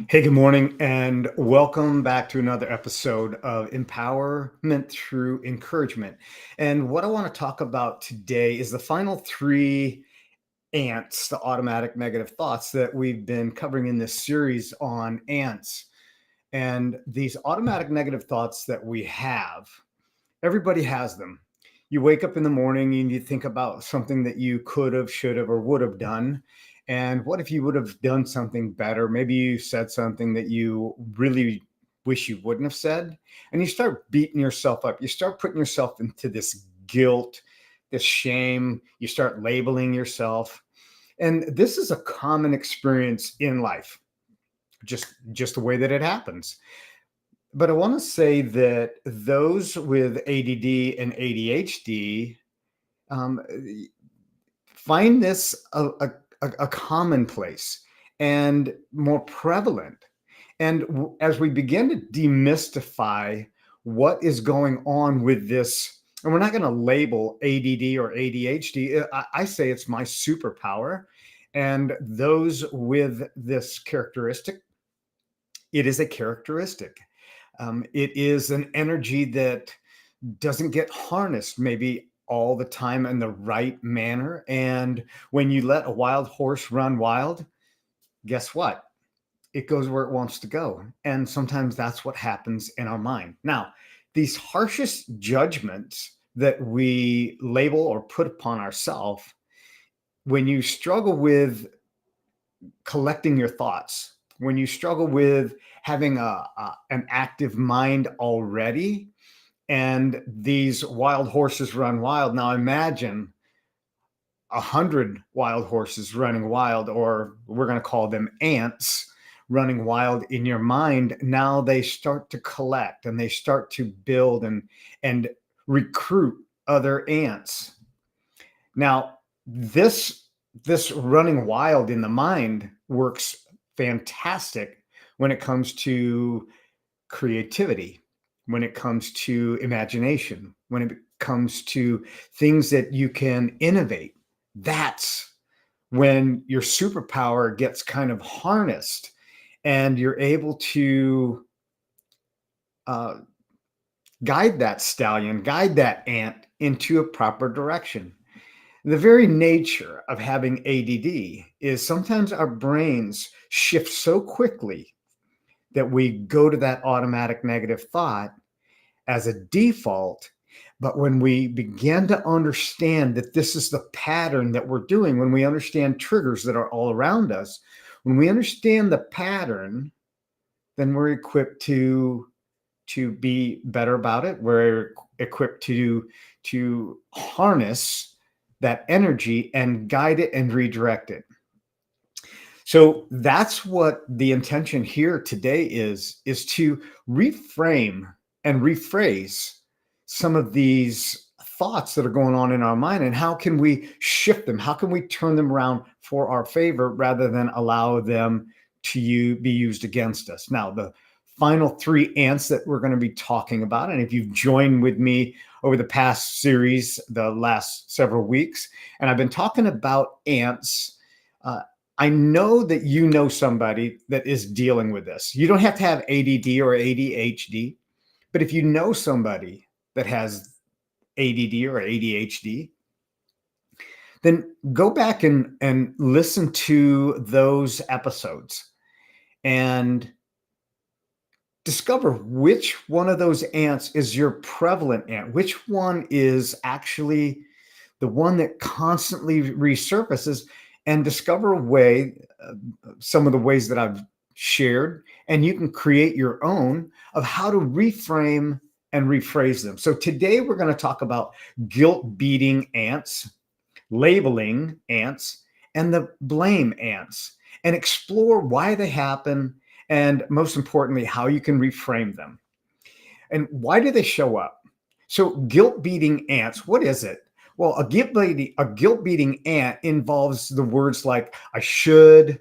Hey, good morning, and welcome back to another episode of Empowerment Through Encouragement. And what I want to talk about today is the final three ants, the automatic negative thoughts that we've been covering in this series on ants. And these automatic negative thoughts that we have, everybody has them. You wake up in the morning and you think about something that you could have, should have, or would have done. And what if you would have done something better? Maybe you said something that you really wish you wouldn't have said. And you start beating yourself up. You start putting yourself into this guilt, this shame. You start labeling yourself. And this is a common experience in life, just the way that it happens. But I want to say that those with ADD and ADHD um, find this a commonplace and more prevalent. And as we begin to demystify what is going on with this, and we're not going to label ADD or ADHD, I say it's my superpower. And those with this characteristic, it is a characteristic. It is an energy that doesn't get harnessed maybe all the time in the right manner. And when you let a wild horse run wild, guess what? It goes where it wants to go. And sometimes that's what happens in our mind. Now, these harshest judgments that we label or put upon ourselves, when you struggle with collecting your thoughts, when you struggle with having an active mind already, and these wild horses run wild. Now imagine 100 wild horses running wild, or we're going to call them ants running wild in your mind. Now they start to collect and they start to build and recruit other ants. Now this running wild in the mind works fantastic when it comes to creativity, when it comes to imagination, when it comes to things that you can innovate. That's when your superpower gets kind of harnessed and you're able to uh, guide that stallion, guide that ant into a proper direction. The very nature of having ADD is sometimes our brains shift so quickly that we go to that automatic negative thought as a default. But when we begin to understand that this is the pattern that we're doing, when we understand triggers that are all around us, when we understand the pattern, then we're equipped to be better about it. We're equipped to harness that energy and guide it and redirect it. So that's what the intention here today is to reframe and rephrase some of these thoughts that are going on in our mind, and how can we shift them? How can we turn them around for our favor rather than allow them to be used against us? Now, the final three ants that we're going to be talking about, and if you've joined with me over the past series, the last several weeks, and I've been talking about ants. uh, I know that you know somebody that is dealing with this. You don't have to have ADD or ADHD, but if you know somebody that has ADD or ADHD, then go back and listen to those episodes and discover which one of those ants is your prevalent ant, which one is actually the one that constantly resurfaces, and discover a way, some of the ways that I've shared, and you can create your own of how to reframe and rephrase them. So today we're going to talk about guilt beating ants, labeling ants, and the blame ants, and explore why they happen, and most importantly, how you can reframe them. And why do they show up? So guilt beating ants, what is it? Well, a guilt beating ant involves the words like I should,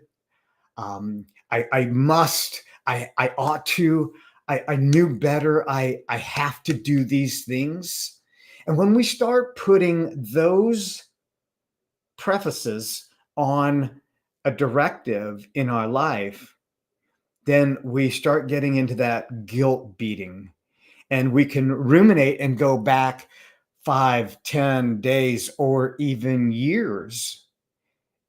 I must, I ought to, I knew better, I have to do these things. And when we start putting those prefaces on a directive in our life, then we start getting into that guilt beating, and we can ruminate and go back 5, 10 days, or even years.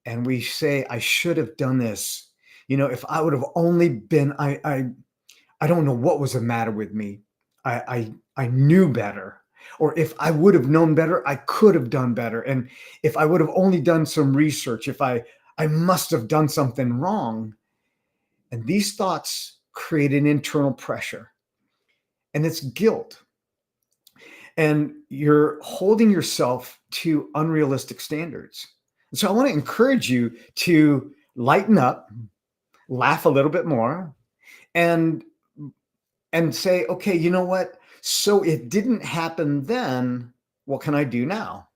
And we say, I should have done this. If I would have only been, I don't know what was the matter with me. I knew better. Or if I would have known better, I could have done better. And if I would have only done some research, if I must have done something wrong. And these thoughts create an internal pressure, and it's guilt. And you're holding yourself to unrealistic standards. So I want to encourage you to lighten up, laugh a little bit more, and say, okay, you know what? So it didn't happen then. What can I do now?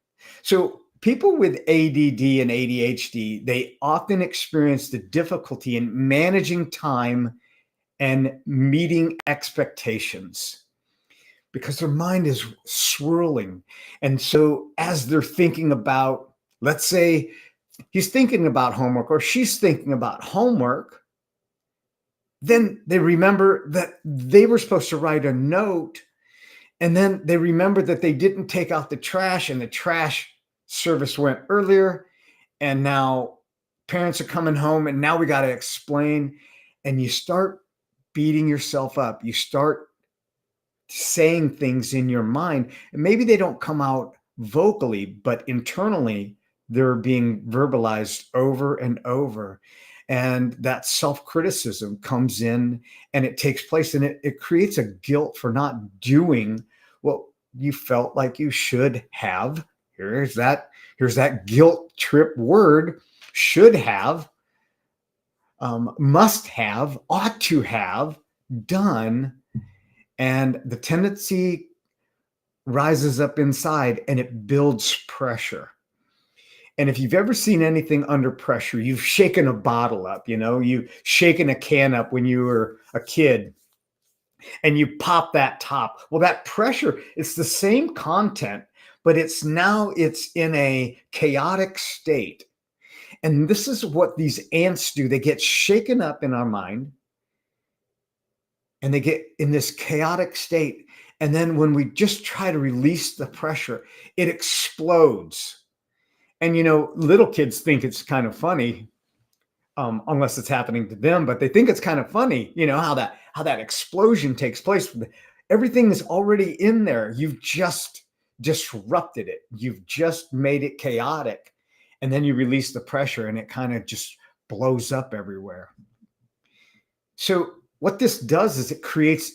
So people with ADD and ADHD, they often experience the difficulty in managing time and meeting expectations because their mind is swirling. And so as they're thinking about, let's say he's thinking about homework or she's thinking about homework, then they remember that they were supposed to write a note, and then they remember that they didn't take out the trash and the trash service went earlier, and now parents are coming home and now we got to explain, and you start beating yourself up. You start saying things in your mind, and maybe they don't come out vocally, but internally they're being verbalized over and over. And that self-criticism comes in and it takes place, and it creates a guilt for not doing what you felt like you should have. Here's that guilt trip word: should have, must have, ought to have done. And the tendency rises up inside and it builds pressure. And if you've ever seen anything under pressure, you've shaken a bottle up, you've shaken a can up when you were a kid and you pop that top. Well, that pressure, it's the same content, but it's in a chaotic state. And this is what these ants do. They get shaken up in our mind and they get in this chaotic state. And then when we just try to release the pressure, it explodes. And, little kids think it's kind of funny, unless it's happening to them, but they think it's kind of funny, how that explosion takes place. Everything is already in there. You've just disrupted it. You've just made it chaotic. And then you release the pressure and it kind of just blows up everywhere. So what this does is it creates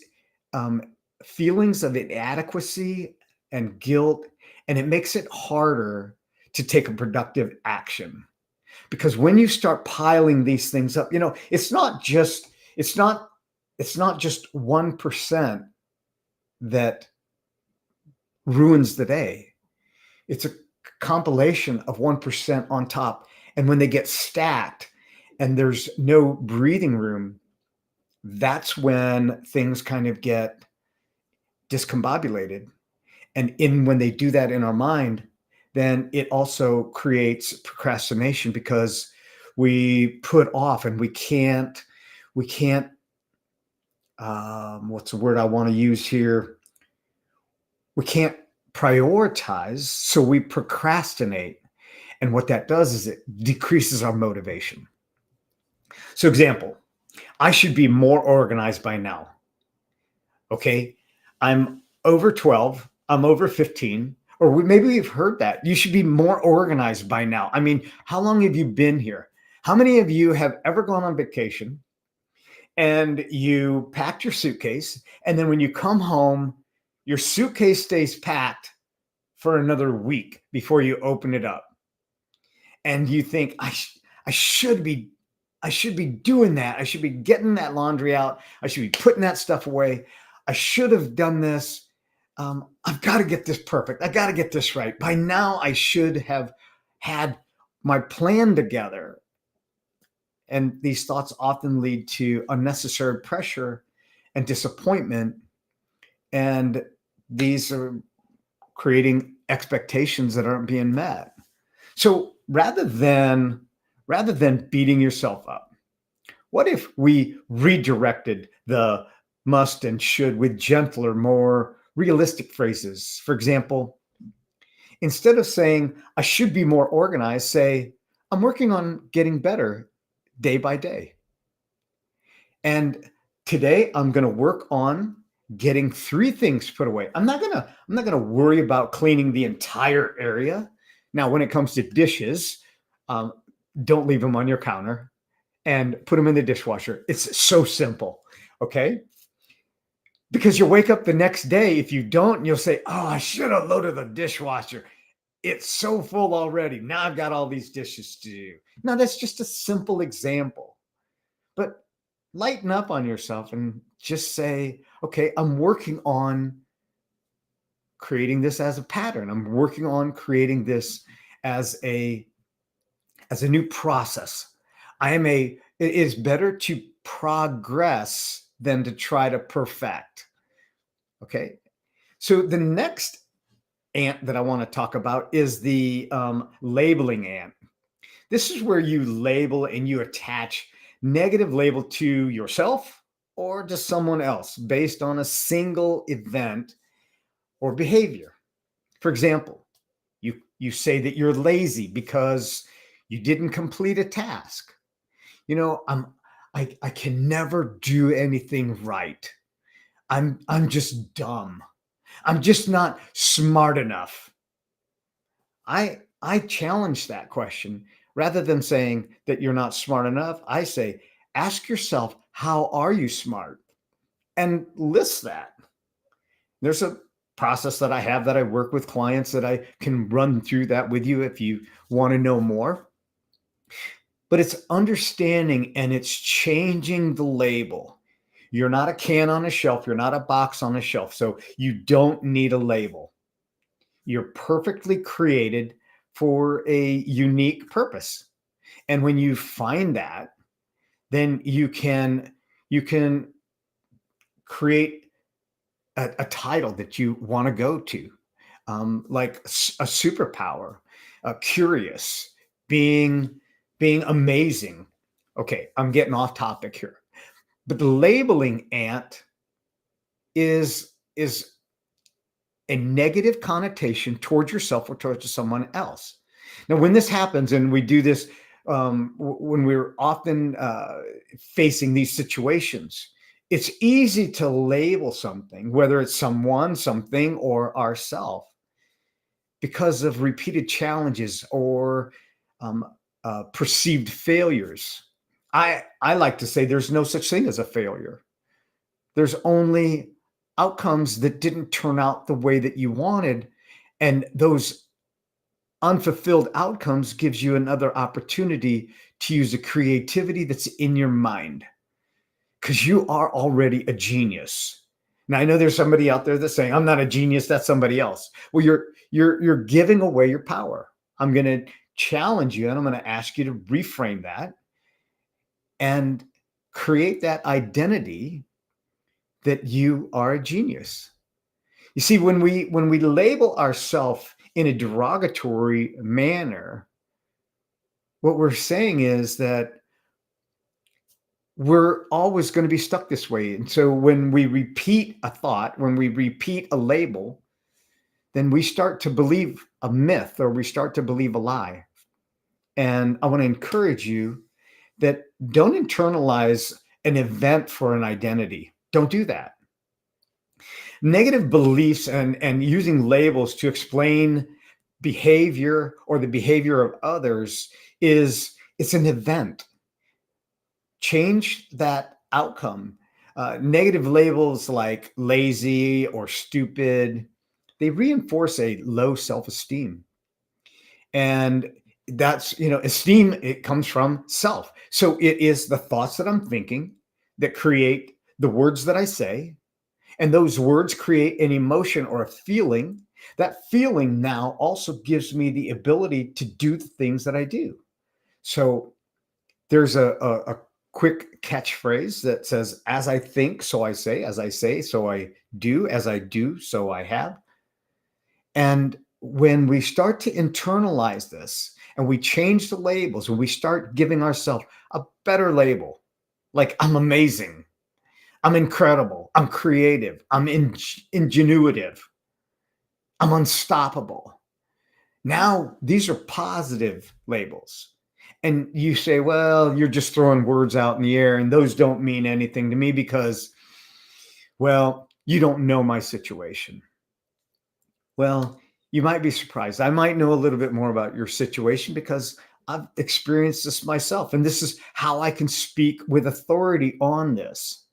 feelings of inadequacy and guilt, and it makes it harder to take a productive action. Because when you start piling these things up, it's not just 1% that ruins the day. It's a compilation of 1% on top. And when they get stacked and there's no breathing room, that's when things kind of get discombobulated. And when they do that in our mind, then it also creates procrastination because we put off and we can't, what's the word I want to use here? We can't prioritize, so we procrastinate. And what that does is it decreases our motivation. So example, I should be more organized by now. Okay, I'm over 12, I'm over 15, or maybe we've heard that. You should be more organized by now. I mean, how long have you been here? How many of you have ever gone on vacation and you packed your suitcase, and then when you come home, your suitcase stays packed for another week before you open it up? And you think, I should be doing that. I should be getting that laundry out. I should be putting that stuff away. I should have done this. I've got to get this perfect. I got to get this right. By now, I should have had my plan together. And these thoughts often lead to unnecessary pressure and disappointment. And these are creating expectations that aren't being met. So rather than beating yourself up, What if we redirected the must and should with gentler, more realistic phrases? For example, instead of saying, I should be more organized, say, I'm working on getting better day by day. And today I'm going to work on getting 3 things put away. I'm not going to worry about cleaning the entire area. Now, when it comes to dishes, um, don't leave them on your counter and put them in the dishwasher. It's so simple. Okay. Because you'll wake up the next day. If you don't, you'll say, oh, I should have loaded the dishwasher. It's so full already. Now I've got all these dishes to do. Now, that's just a simple example. But lighten up on yourself and just say, okay, I'm working on creating this as a pattern. I'm working on creating this as a new process. It is better to progress than to try to perfect. Okay. So the next ant that I want to talk about is the labeling ant. This is where you label and you attach negative label to yourself or to someone else based on a single event or behavior. For example, you say that you're lazy because you didn't complete a task. You know, I can never do anything right. I'm just dumb. I'm just not smart enough. I challenge that question. Rather than saying that you're not smart enough, I say, ask yourself, how are you smart? And list that. There's a process that I have that I work with clients that I can run through that with you if you want to know more. But it's understanding and it's changing the label. You're not a can on a shelf. You're not a box on a shelf. So you don't need a label. You're perfectly created for a unique purpose. And when you find that, then you can create a title that you want to go to, like a superpower, curious, being being amazing. Okay, I'm getting off topic here, but the labeling ant is a negative connotation towards yourself or towards someone else. Now, when this happens, and we do this when we're often facing these situations, it's easy to label something, whether it's someone, something, or ourself, because of repeated challenges or um, perceived failures. I like to say there's no such thing as a failure. There's only outcomes that didn't turn out the way that you wanted. And those unfulfilled outcomes gives you another opportunity to use the creativity that's in your mind because you are already a genius. Now I know there's somebody out there that's saying, I'm not a genius, that's somebody else. Well, you're giving away your power. I'm going to challenge you and I'm going to ask you to reframe that and create that identity that you are a genius. You see, when we label ourselves in a derogatory manner, what we're saying is that we're always going to be stuck this way. And so when we repeat a thought, when we repeat a label, then we start to believe a myth or we start to believe a lie. And I want to encourage you that don't internalize an event for an identity. Don't do that. Negative beliefs and using labels to explain behavior or the behavior of others is it's an event. Change that outcome. Negative labels like lazy or stupid, they reinforce a low self-esteem. And that's, esteem, it comes from self. So it is the thoughts that I'm thinking that create the words that I say. And those words create an emotion or a feeling. That feeling now also gives me the ability to do the things that I do. So there's a quick catchphrase that says, as I think, so I say, so I do, as I do, so I have. And when we start to internalize this and we change the labels, when we start giving ourselves a better label, like I'm amazing, I'm incredible, I'm creative, I'm ingenuitive, I'm unstoppable. Now, these are positive labels. And you say, well, you're just throwing words out in the air, and those don't mean anything to me because, well, you don't know my situation. Well, you might be surprised. I might know a little bit more about your situation because I've experienced this myself. And this is how I can speak with authority on this.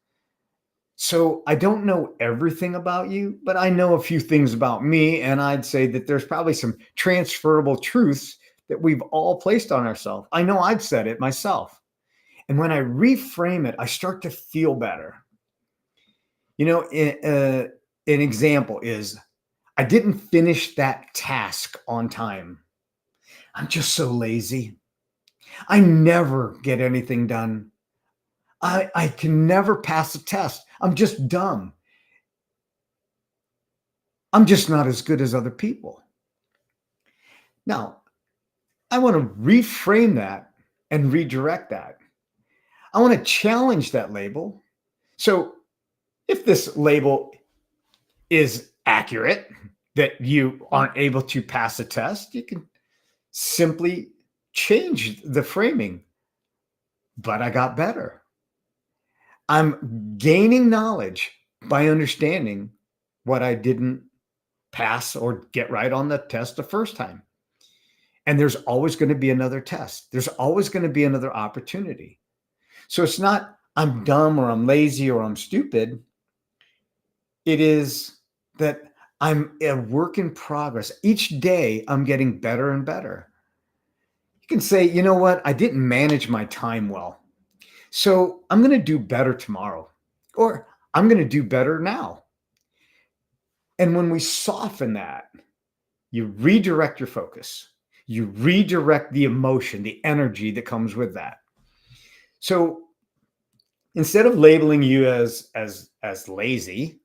So I don't know everything about you, but I know a few things about me. And I'd say that there's probably some transferable truths that we've all placed on ourselves. I know I've said it myself. And when I reframe it, I start to feel better. You know, an example is I didn't finish that task on time. I'm just so lazy. I never get anything done. I can never pass a test. I'm just dumb. I'm just not as good as other people. Now, I want to reframe that and redirect that. I want to challenge that label. So, if this label is accurate, that you aren't able to pass a test, you can simply change the framing. But I got better. I'm gaining knowledge by understanding what I didn't pass or get right on the test the first time. And there's always going to be another test. There's always going to be another opportunity. So it's not I'm dumb or I'm lazy or I'm stupid. It is that I'm a work in progress. Each day I'm getting better and better. You can say, you know what? I didn't manage my time well. So I'm going to do better tomorrow, or I'm going to do better now. And when we soften that, you redirect your focus, you redirect the emotion, the energy that comes with that. So instead of labeling you as lazy,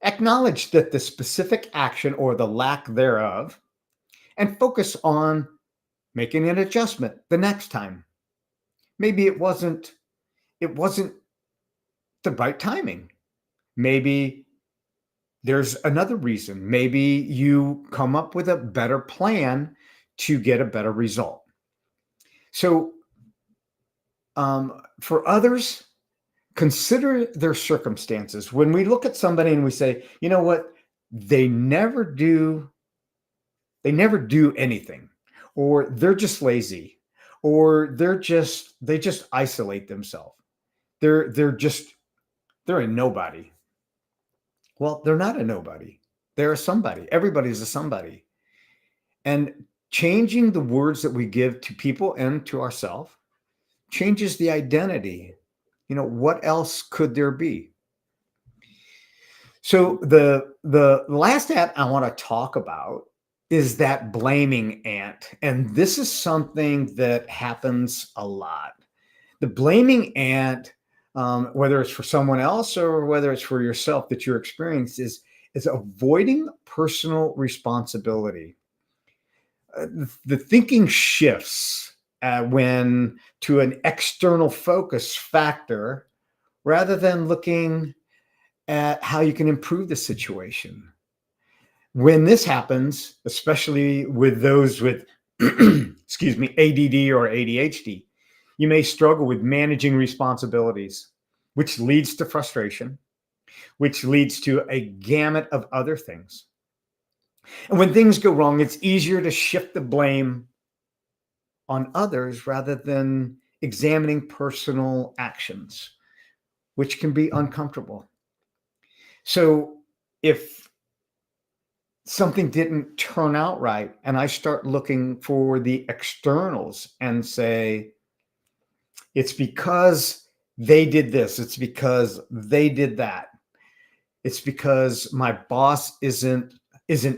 acknowledge that the specific action or the lack thereof and focus on making an adjustment the next time. Maybe it wasn't the right timing. Maybe there's another reason. Maybe you come up with a better plan to get a better result. So, for others, consider their circumstances. When we look at somebody and we say, you know what, they never do, they never do anything, or they're just lazy, or they just isolate themselves. They're a nobody. Well, they're not a nobody. They're a somebody. Everybody's a somebody. And changing the words that we give to people and to ourselves changes the identity. You know, what else could there be? So the last ant I want to talk about is that blaming ant. And this is something that happens a lot. The blaming ant, whether it's for someone else or whether it's for yourself that you're experiencing, is avoiding personal responsibility. The thinking shifts when to an external focus factor rather than looking at how you can improve the situation. When this happens, especially with those with, excuse me, ADD or ADHD, you may struggle with managing responsibilities, which leads to frustration, which leads to a gamut of other things. And when things go wrong, it's easier to shift the blame on others rather than examining personal actions, which can be uncomfortable. So if something didn't turn out right and I start looking for the externals and say, it's because they did this, it's because they did that, it's because my boss isn't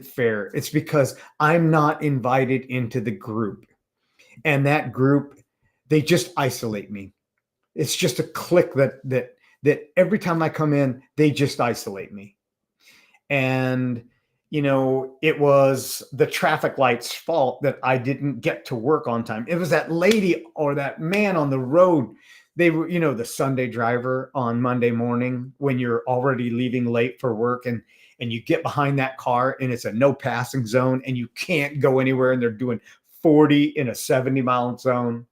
fair, it's because I'm not invited into the group, and that group, they just isolate me. It's just a clique that every time I come in, they just isolate me. And it was the traffic light's fault that I didn't get to work on time. It was that lady or that man on the road They were, the Sunday driver on Monday morning when you're already leaving late for work, and you get behind that car and it's a no passing zone and you can't go anywhere, and they're doing 40 in a 70-mile zone.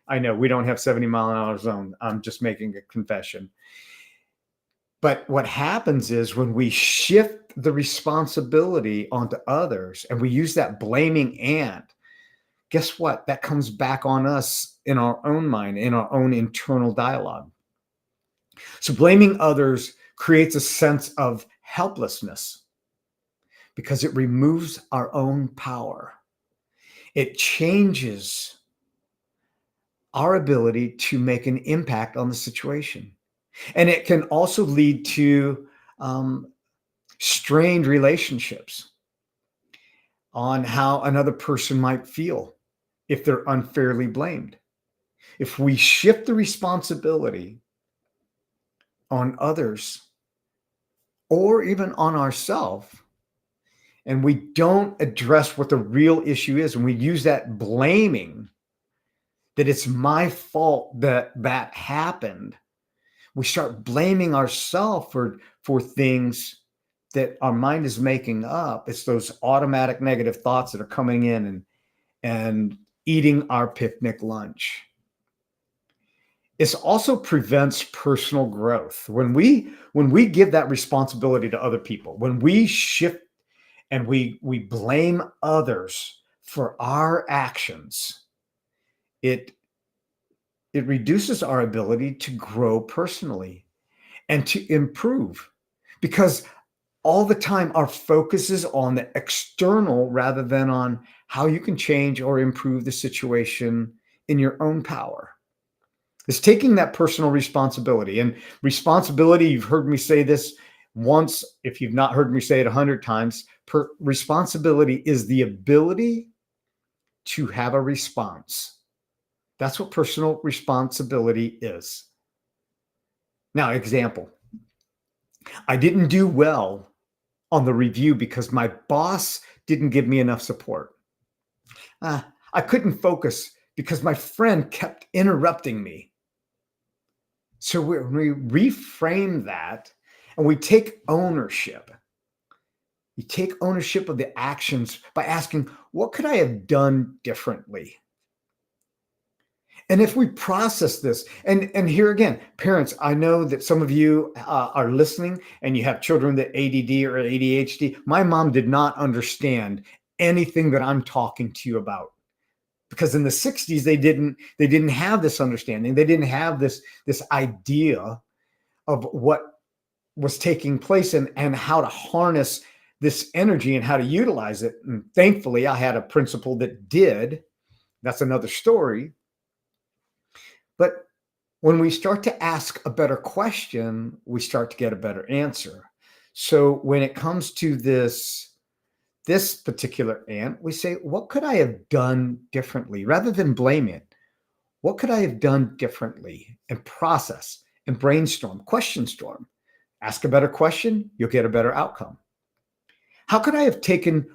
I know we don't have 70-mile-an-hour zone. I'm just making a confession. But what happens is when we shift the responsibility onto others and we use that blaming and, guess what? That comes back on us in our own mind, in our own internal dialogue. So blaming others creates a sense of helplessness because it removes our own power. It changes our ability to make an impact on the situation. And it can also lead to strained relationships on how another person might feel if they're unfairly blamed. If we shift the responsibility on others or even on ourselves, and we don't address what the real issue is, and we use that blaming that it's my fault that that happened, we start blaming ourselves for things that our mind is making up. It's those automatic negative thoughts that are coming in and eating our picnic lunch. It also prevents personal growth. When we give that responsibility to other people, when we shift and we blame others for our actions, it reduces our ability to grow personally and to improve, because all the time our focus is on the external rather than on how you can change or improve the situation in your own power. It's taking that personal responsibility. And responsibility, you've heard me say this once, if you've not heard me say it 100 times, responsibility is the ability to have a response. That's what personal responsibility is. Now, example, I didn't do well on the review because my boss didn't give me enough support. I couldn't focus because my friend kept interrupting me. So we reframe that and we take ownership. You take ownership of the actions by asking, what could I have done differently? And if we process this, and here again, parents, I know that some of you are listening and you have children that ADD or ADHD. My mom did not understand anything that I'm talking to you about, because in the 60s they didn't have this understanding. They didn't have this idea of what was taking place and how to harness this energy and how to utilize it. And thankfully, I had a principal that did. That's another story. But when we start to ask a better question, we start to get a better answer. So when it comes to this particular ant, we say, what could I have done differently? Rather than blame it, what could I have done differently? And process and brainstorm, question storm. Ask a better question, you'll get a better outcome. How could I have taken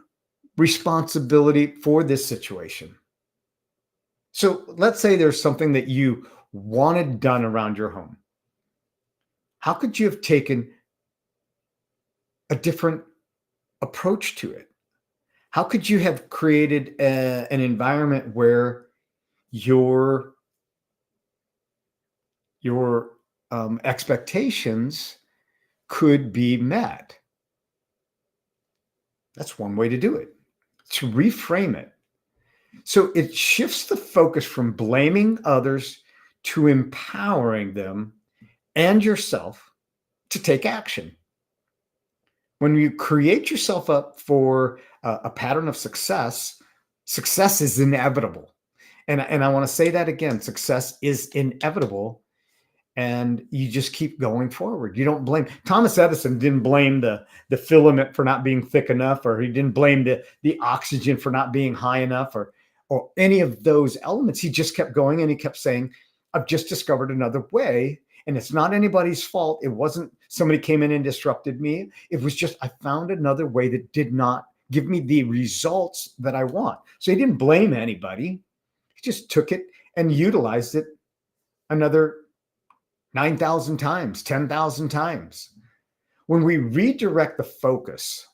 responsibility for this situation? So let's say there's something that you wanted done around your home. How could you have taken a different approach to it? How could you have created an environment where your expectations could be met? That's one way to do it, to reframe it. So it shifts the focus from blaming others to empowering them and yourself to take action. When you create yourself up for a pattern of success, success is inevitable. And I want to say that again, success is inevitable. And you just keep going forward. You don't blame. Thomas Edison didn't blame the filament for not being thick enough, or he didn't blame the oxygen for not being high enough, or any of those elements. He just kept going and he kept saying, I've just discovered another way. And it's not anybody's fault. It wasn't somebody came in and disrupted me. It was just I found another way that did not give me the results that I want. So he didn't blame anybody. He just took it and utilized it another 9,000 times, 10,000 times. When we redirect the focus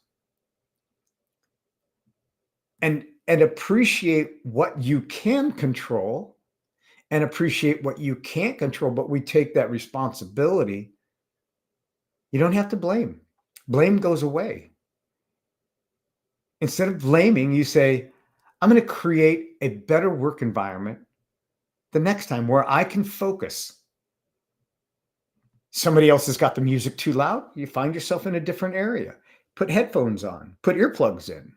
and appreciate what you can control and appreciate what you can't control, but we take that responsibility, you don't have to blame. Blame goes away. Instead of blaming, you say, I'm going to create a better work environment the next time where I can focus. Somebody else has got the music too loud. You find yourself in a different area. Put headphones on, put earplugs in.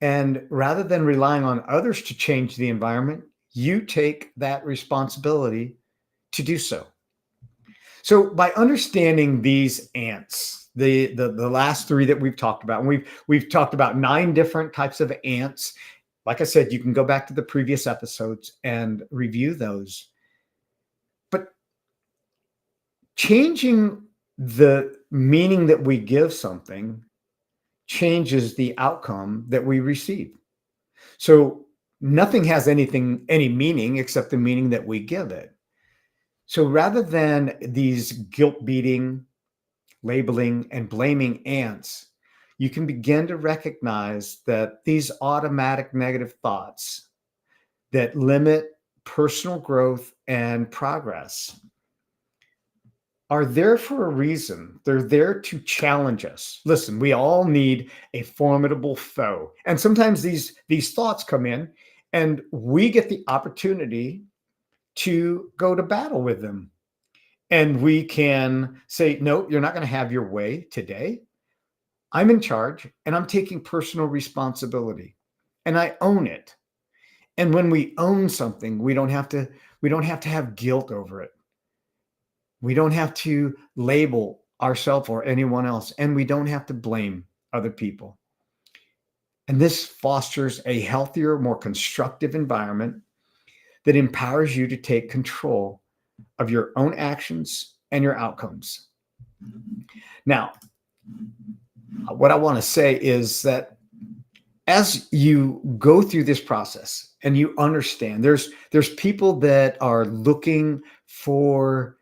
And rather than relying on others to change the environment, you take that responsibility to do so. So by understanding these ants, the last three that we've talked about, and we've talked about 9 different types of ants. Like I said, you can go back to the previous episodes and review those. But changing the meaning that we give something changes the outcome that we receive. So nothing has any meaning except the meaning that we give it. So rather than these guilt beating, labeling, and blaming ants, you can begin to recognize that these automatic negative thoughts that limit personal growth and progress are there for a reason. They're there to challenge us. Listen, we all need a formidable foe. And sometimes these thoughts come in and we get the opportunity to go to battle with them. And we can say, no, you're not going to have your way today. I'm in charge and I'm taking personal responsibility and I own it. And when we own something, we don't have to have guilt over it. We don't have to label ourselves or anyone else, and we don't have to blame other people. And this fosters a healthier, more constructive environment that empowers you to take control of your own actions and your outcomes. Now, what I want to say is that as you go through this process and you understand there's people that are looking for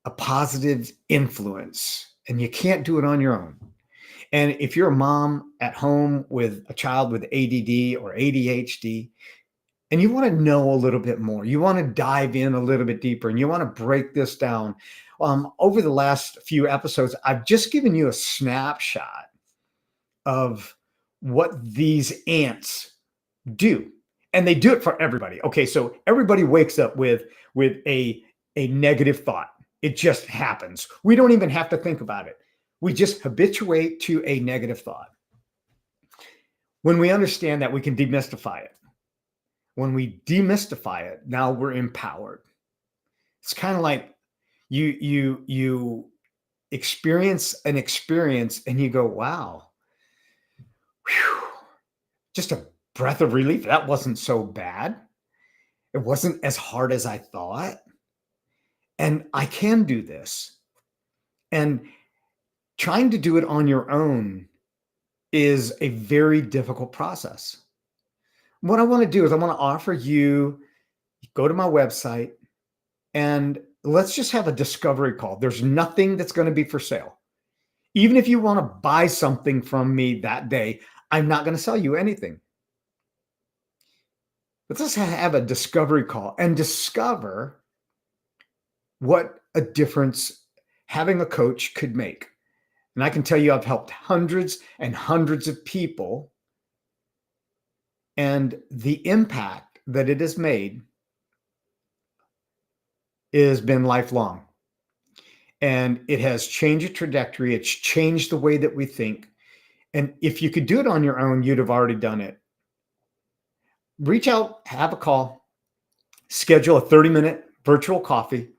a positive influence and you can't do it on your own. And if you're a mom at home with a child with ADD or ADHD, and you want to know a little bit more, you want to dive in a little bit deeper, and you want to break this down, over the last few episodes, I've just given you a snapshot of what these ants do. And they do it for everybody. Okay, so everybody wakes up with a negative thought. It just happens. We don't even have to think about it. We just habituate to a negative thought. When we understand that, we can demystify it. When we demystify it, now we're empowered. It's kind of like you experience an experience and you go, wow, whew, just a breath of relief. That wasn't so bad. It wasn't as hard as I thought. And I can do this. And trying to do it on your own is a very difficult process. What I want to do is I want to offer you, go to my website and let's just have a discovery call. There's nothing that's going to be for sale. Even if you want to buy something from me that day, I'm not going to sell you anything. Let's just have a discovery call and discover what a difference having a coach could make. And I can tell you, I've helped hundreds and hundreds of people, and the impact that it has made has been lifelong. And it has changed a trajectory. It's changed the way that we think. And if you could do it on your own, you'd have already done it. Reach out, have a call, schedule a 30-minute virtual coffee.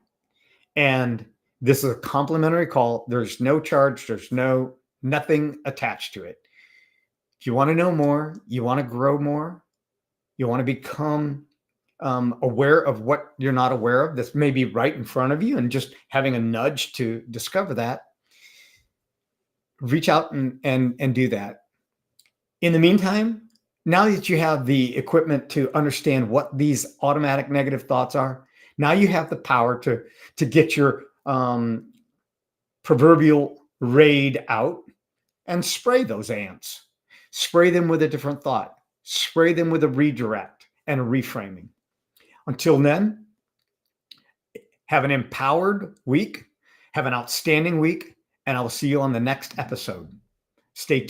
And this is a complimentary call. There's no charge. There's nothing attached to it. If you want to know more, you want to grow more, you want to become aware of what you're not aware of, this may be right in front of you, and just having a nudge to discover that, reach out and do that. In the meantime, now that you have the equipment to understand what these automatic negative thoughts are, Now you have the power to get your proverbial raid out and spray those ants. Spray them with a different thought. Spray them with a redirect and a reframing. Until then, have an empowered week. Have an outstanding week. And I'll see you on the next episode. Stay tuned.